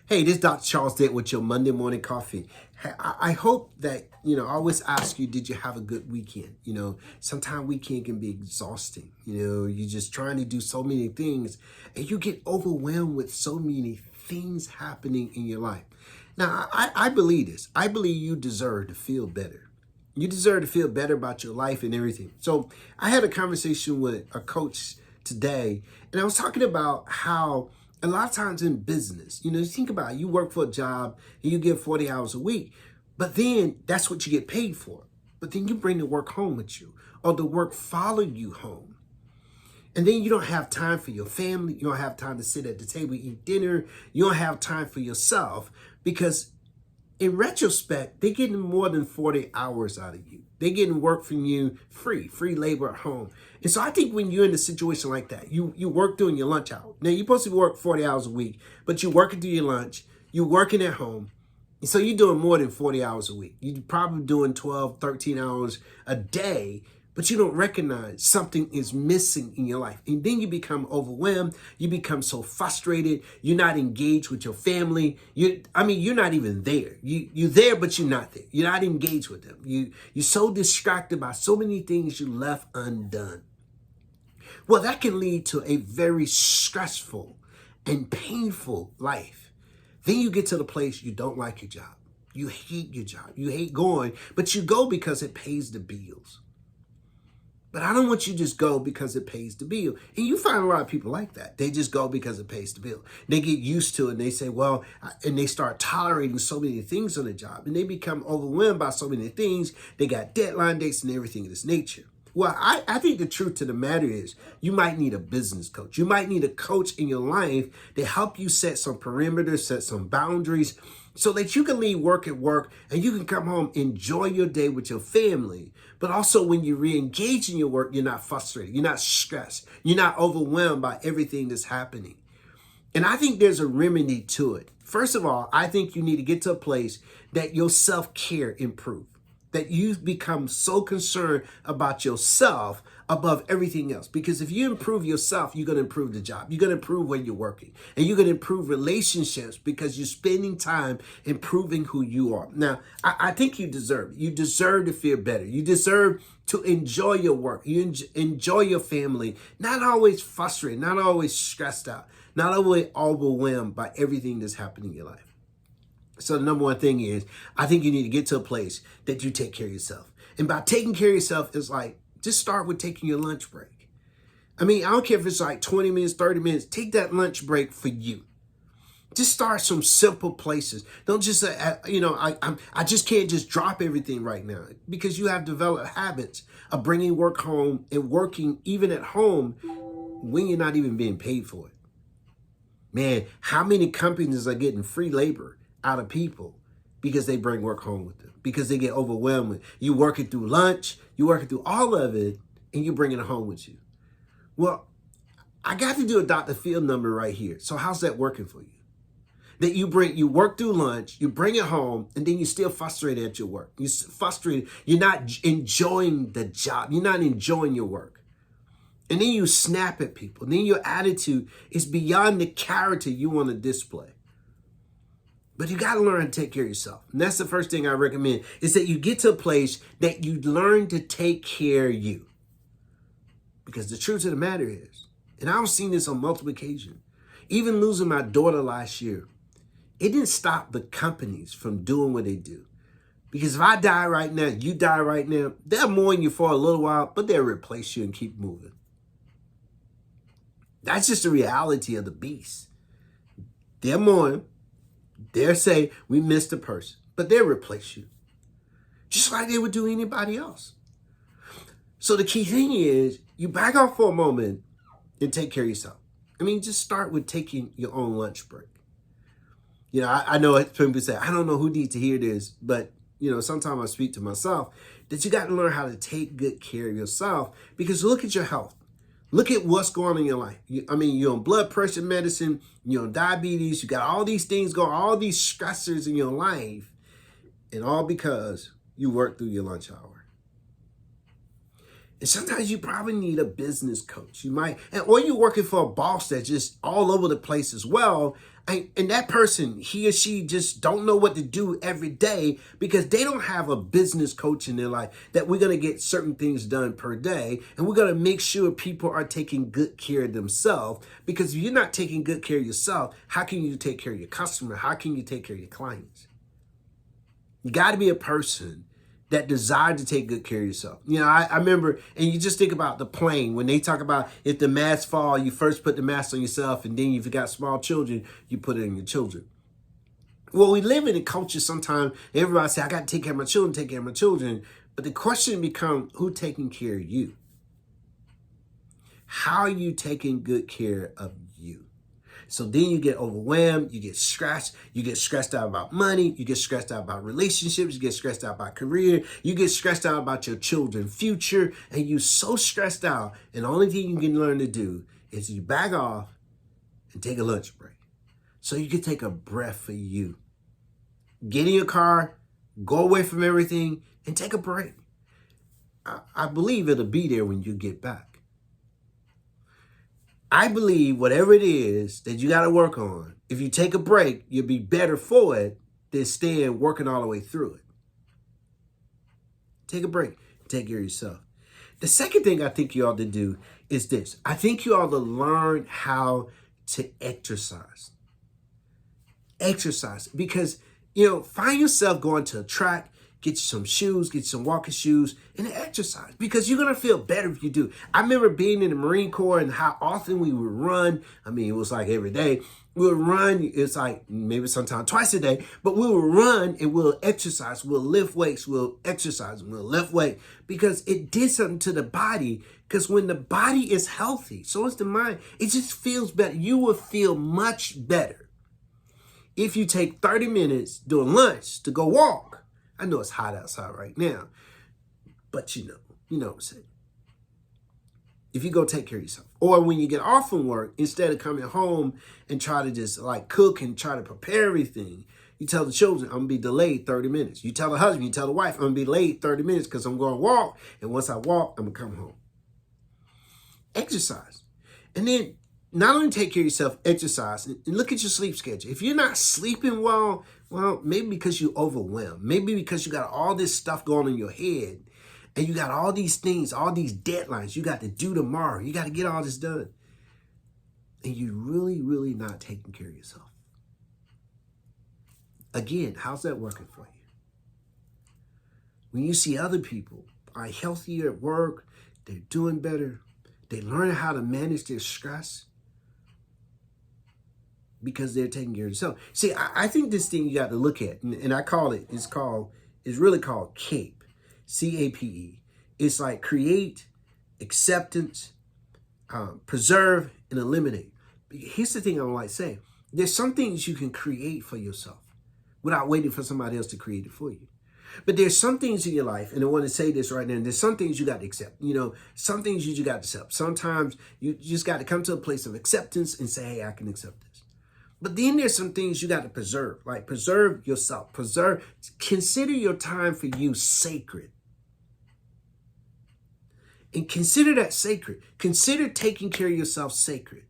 Hey, this is Dr. Charles Dent with your Monday morning coffee. Hey, I hope that, I always ask you, did you have a good weekend? Sometimes weekend can be exhausting. You're just trying to do so many things and you get overwhelmed with so many things happening in your life. Now, I believe this. I believe you deserve to feel better. You deserve to feel better about your life and everything. So I had a conversation with a coach today, and I was talking about how a lot of times in business, you think about it, you work for a job and you get 40 hours a week, but then that's what you get paid for. But then you bring the work home with you, or the work follow you home. And then you don't have time for your family. You don't have time to sit at the table, eat dinner. You don't have time for yourself because in retrospect, they're getting more than 40 hours out of you. They're getting work from you free labor at home. And so I think when you're in a situation like that, you work during your lunch hour. Now, you're supposed to work 40 hours a week, but you're working through your lunch, you're working at home. And so you're doing more than 40 hours a week. You're probably doing 12, 13 hours a day, but you don't recognize something is missing in your life. And then you become overwhelmed. You become so frustrated. You're not engaged with your family. You're not even there. You're there, but you're not there. You're not engaged with them. You're so distracted by so many things you left undone. Well, that can lead to a very stressful and painful life. Then you get to the place you don't like your job. You hate your job. You hate going, but you go because it pays the bills. But I don't want you to just go because it pays the bill. And you find a lot of people like that. They just go because it pays the bill. They get used to it and they say, well, and they start tolerating so many things on the job. And they become overwhelmed by so many things. They got deadline dates and everything of this nature. Well, I think the truth to the matter is you might need a business coach. You might need a coach in your life to help you set some perimeters, set some boundaries, so that you can leave work at work and you can come home, enjoy your day with your family. But also when you re-engage in your work, you're not frustrated. You're not stressed. You're not overwhelmed by everything that's happening. And I think there's a remedy to it. First of all, I think you need to get to a place that your self-care improves. That you become so concerned about yourself above everything else. Because if you improve yourself, you're going to improve the job. You're going to improve where you're working. And you're going to improve relationships because you're spending time improving who you are. Now, I think you deserve it. You deserve to feel better. You deserve to enjoy your work. You enjoy your family. Not always frustrated, not always stressed out, not always overwhelmed by everything that's happening in your life. So the number one thing is, I think you need to get to a place that you take care of yourself. And by taking care of yourself, it's like, just start with taking your lunch break. I don't care if it's like 20 minutes, 30 minutes, take that lunch break for you. Just start some simple places. Don't just say, I just can't just drop everything right now, because you have developed habits of bringing work home and working even at home when you're not even being paid for it. Man, how many companies are getting free labor out of people because they bring work home with them, because they get overwhelmed with you working through lunch, you working through all of it, and you bringing it home with you. Well, I got to do a Dr. Phil number right here. So how's that working for you? That you work through lunch, you bring it home, and then you're still frustrated at your work. You're frustrated. You're not enjoying the job. You're not enjoying your work. And then you snap at people. And then your attitude is beyond the character you want to display. But you got to learn to take care of yourself. And that's the first thing I recommend, is that you get to a place that you learn to take care of you. Because the truth of the matter is, and I've seen this on multiple occasions, even losing my daughter last year, it didn't stop the companies from doing what they do. Because if I die right now, you die right now, they'll mourn you for a little while, but they'll replace you and keep moving. That's just the reality of the beast. They'll mourn. They'll say, we missed a person, but they'll replace you. Just like they would do anybody else. So the key thing is, you back off for a moment and take care of yourself. Just start with taking your own lunch break. I know people say, I don't know who needs to hear this, but, sometimes I speak to myself, that you got to learn how to take good care of yourself, because look at your health. Look at what's going on in your life. You're on blood pressure medicine, you're on diabetes, you got all these things going, all these stressors in your life, and all because you work through your lunch hour. And sometimes you probably need a business coach. You might, or you're working for a boss that's just all over the place as well. And that person, he or she just don't know what to do every day because they don't have a business coach in their life that we're going to get certain things done per day. And we're going to make sure people are taking good care of themselves, because if you're not taking good care of yourself, how can you take care of your customer? How can you take care of your clients? You got to be a person that desire to take good care of yourself. You know, I remember, and you just think about the plane, when they talk about if the mask fall, you first put the mask on yourself, and then if you got small children, you put it on your children. Well, we live in a culture sometimes, everybody say, I got to take care of my children, take care of my children. But the question becomes, who taking care of you? How are you taking good care of you? So then you get overwhelmed, you get stressed out about money, you get stressed out about relationships, you get stressed out about career, you get stressed out about your children's future, and you're so stressed out, and the only thing you can learn to do is you back off and take a lunch break. So you can take a breath for you. Get in your car, go away from everything, and take a break. I believe it'll be there when you get back. I believe whatever it is that you got to work on, if you take a break, you'll be better for it than staying working all the way through it. Take a break. Take care of yourself. The second thing I think you ought to do is this. I think you ought to learn how to exercise. Exercise. Because, find yourself going to a track, get you some shoes, get you some walking shoes, and exercise, because you're going to feel better if you do. I remember being in the Marine Corps and how often we would run. I mean, it was like every day. We would run, it's like maybe sometimes twice a day, but we would run and we'll exercise. We'll lift weights, we'll exercise, we'll lift weight, because it did something to the body. Because when the body is healthy, so is the mind. It just feels better. You will feel much better if you take 30 minutes during lunch to go walk. I know it's hot outside right now, but you know what I'm saying. If you go take care of yourself, or when you get off from work, instead of coming home and try to just like cook and try to prepare everything, you tell the children, I'm gonna be delayed 30 minutes. You tell the husband, you tell the wife, I'm gonna be late 30 minutes because I'm gonna walk. And once I walk, I'm gonna come home. Exercise. And then not only take care of yourself, exercise, and look at your sleep schedule. If you're not sleeping well, maybe because you're overwhelmed. Maybe because you got all this stuff going on in your head, and you got all these things, all these deadlines you got to do tomorrow. You got to get all this done. And you're really, really not taking care of yourself. Again, how's that working for you? When you see other people are healthier at work, they're doing better, they learn how to manage their stress, because they're taking care of themselves. See, I think this thing you got to look at, and I call it, it's really called CAPE, C-A-P-E. It's like create, acceptance, preserve, and eliminate. Here's the thing I like saying. There's some things you can create for yourself without waiting for somebody else to create it for you. But there's some things in your life, and I want to say this right now, and there's some things you got to accept. Some things you just got to accept. Sometimes you just got to come to a place of acceptance and say, hey, I can accept this. But then there's some things you got to preserve, like preserve yourself, consider your time for you sacred. And consider that sacred. Consider taking care of yourself sacred.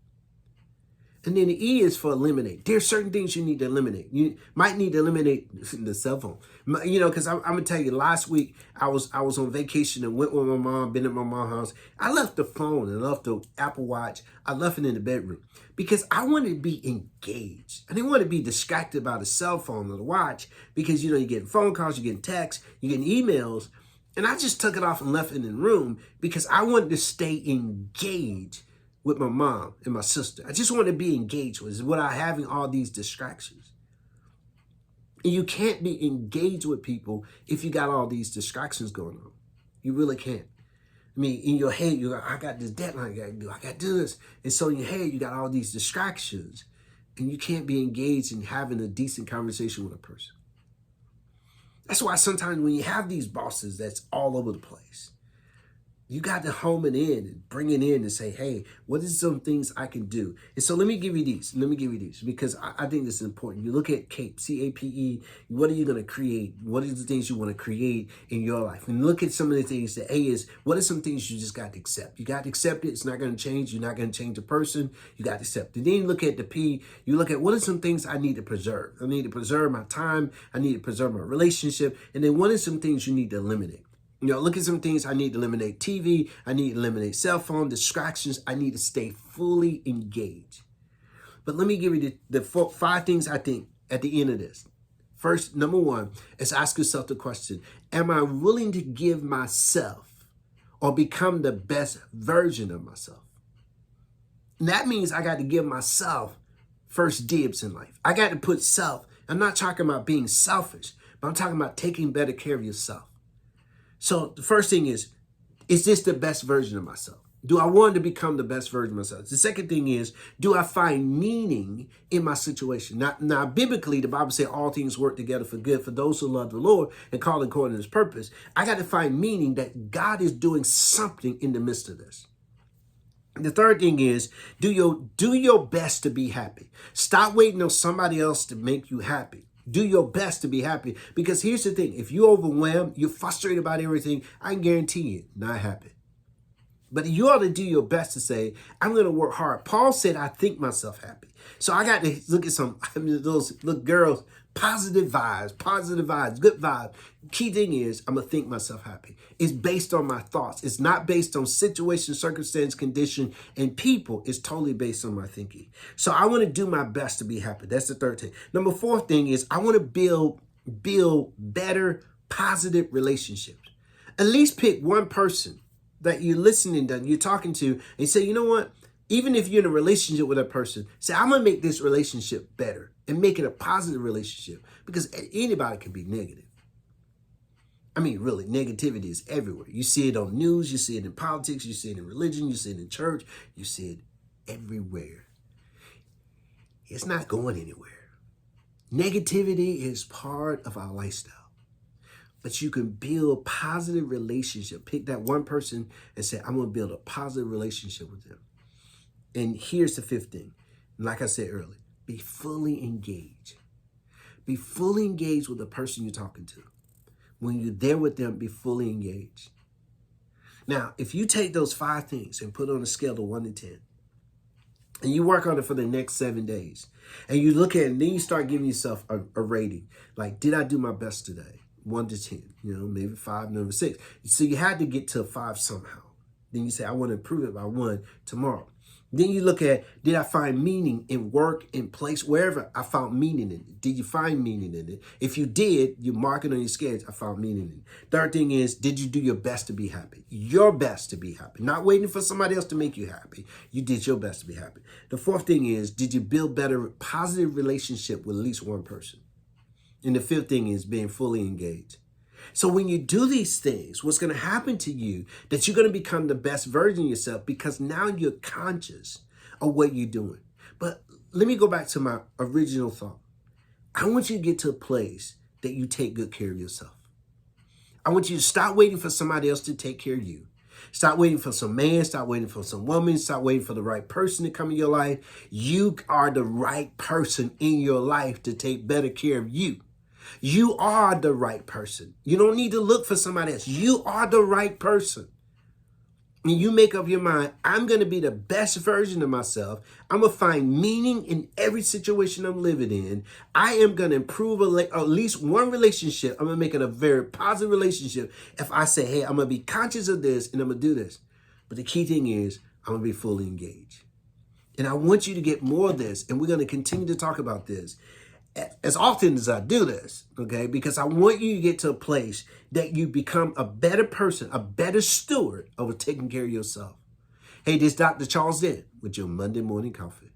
And then the E is for eliminate. There's certain things you need to eliminate. You might need to eliminate the cell phone. Because I'm going to tell you, last week I was on vacation and went with my mom, been at my mom's house. I left the phone and left the Apple Watch. I left it in the bedroom because I wanted to be engaged. I didn't want to be distracted by the cell phone or the watch, because, you're getting phone calls, you're getting texts, you're getting emails. And I just took it off and left it in the room because I wanted to stay engaged with my mom and my sister. I just want to be engaged without having all these distractions. And you can't be engaged with people if you got all these distractions going on. You really can't. I mean, in your head, I got this deadline I got to do. I got to do this. And so in your head, you got all these distractions, and you can't be engaged in having a decent conversation with a person. That's why sometimes when you have these bosses that's all over the place, You got to home it in and bring it in and say, hey, what is some things I can do? And so let me give you these. Let me give you these because I think this is important. You look at CAPE, C-A-P-E. What are you going to create? What are the things you want to create in your life? And look at some of the things. The A is, what are some things you just got to accept? You got to accept it. It's not going to change. You're not going to change a person. You got to accept it. Then you look at the P. You look at what are some things I need to preserve? I need to preserve my time. I need to preserve my relationship. And then what are some things you need to eliminate? You know, look at some things. I need to eliminate TV. I need to eliminate cell phone distractions. I need to stay fully engaged. But let me give you the 5 things I think at the end of this. First, number 1 is ask yourself the question, am I willing to give myself or become the best version of myself? And that means I got to give myself first dibs in life. I got to put self. I'm not talking about being selfish, but I'm talking about taking better care of yourself. So the first thing is this the best version of myself? Do I want to become the best version of myself? The second thing is, do I find meaning in my situation? Now biblically, the Bible says all things work together for good for those who love the Lord and call according to his purpose. I got to find meaning that God is doing something in the midst of this. The third thing is, do your best to be happy. Stop waiting on somebody else to make you happy. Do your best to be happy. Because here's the thing. If you're overwhelmed, you're frustrated about everything, I can guarantee you, not happy. But you ought to do your best to say, I'm going to work hard. Paul said, I think myself happy. So I got to look at those girls, positive vibes, good vibes. Key thing is, I'm going to think myself happy. It's based on my thoughts. It's not based on situation, circumstance, condition, and people. It's totally based on my thinking. So I want to do my best to be happy. That's the third thing. Number 4 thing is I want to build better, positive relationships. At least pick one person that you're listening to, you're talking to, and say, you know what? Even if you're in a relationship with a person, say, I'm going to make this relationship better and make it a positive relationship, because anybody can be negative. I mean, really, negativity is everywhere. You see it on news, you see it in politics, you see it in religion, you see it in church, you see it everywhere. It's not going anywhere. Negativity is part of our lifestyle. But you can build positive relationship. Pick that one person and say, I'm going to build a positive relationship with them. And here's the 5th thing. Like I said earlier, be fully engaged. Be fully engaged with the person you're talking to. When you're there with them, be fully engaged. Now, if you take those 5 things and put on a scale of 1 to 10, and you work on it for the next 7 days, and you look at it, and then you start giving yourself a rating. Like, did I do my best today? 1 to 10, maybe 5, number 6. So you had to get to a 5 somehow. Then you say, I want to improve it by 1 tomorrow. Then you look at, did I find meaning in work, in place, wherever I found meaning in it? Did you find meaning in it? If you did, you mark it on your scales, I found meaning in it. Third thing is, did you do your best to be happy? Your best to be happy. Not waiting for somebody else to make you happy. You did your best to be happy. The 4th thing is, did you build better, positive relationship with at least one person? And the 5th thing is being fully engaged. So when you do these things, what's going to happen to you, that you're going to become the best version of yourself, because now you're conscious of what you're doing. But let me go back to my original thought. I want you to get to a place that you take good care of yourself. I want you to stop waiting for somebody else to take care of you. Stop waiting for some man, stop waiting for some woman, stop waiting for the right person to come in your life. You are the right person in your life to take better care of you. You are the right person. You don't need to look for somebody else. You are the right person. And you make up your mind, I'm going to be the best version of myself. I'm going to find meaning in every situation I'm living in. I am going to improve at least one relationship. I'm going to make it a very positive relationship. If I say, hey, I'm going to be conscious of this and I'm going to do this. But the key thing is, I'm going to be fully engaged. And I want you to get more of this. And we're going to continue to talk about this as often as I do this, okay? Because I want you to get to a place that you become a better person, a better steward over taking care of yourself. Hey, this is Dr. Charles Dent with your Monday Morning Coffee.